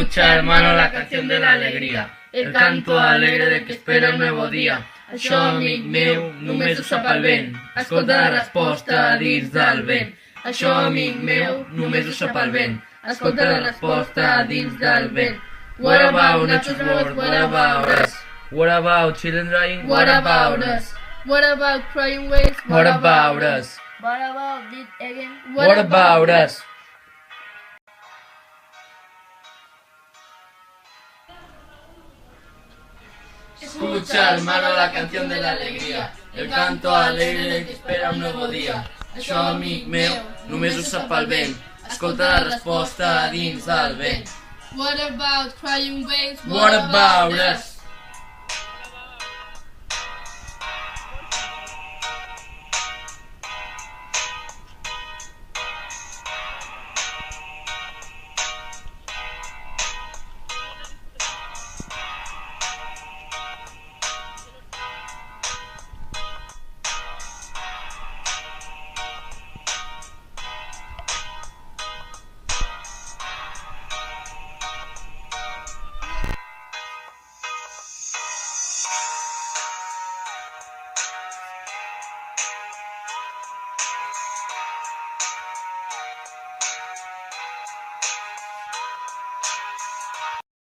Escucha, hermano, la canción de la alegría, el canto alegre de que espera el nuevo dia. Això, amic meu, només ho sap el vent. Escolta la resposta dins del vent. Això, amic meu, només ho sap el vent. Escolta la resposta dins del vent. What about nature's world? What about us? What about children dying? What about us? What about crying waves? What about us? What about it again? What about us? Escucha, hermano, la canción de la alegría, el canto alegre de que espera un nuevo dia. Això, amic meu, només ho sap el vent. Escolta la resposta dins del vent. What about crying waves? What about us?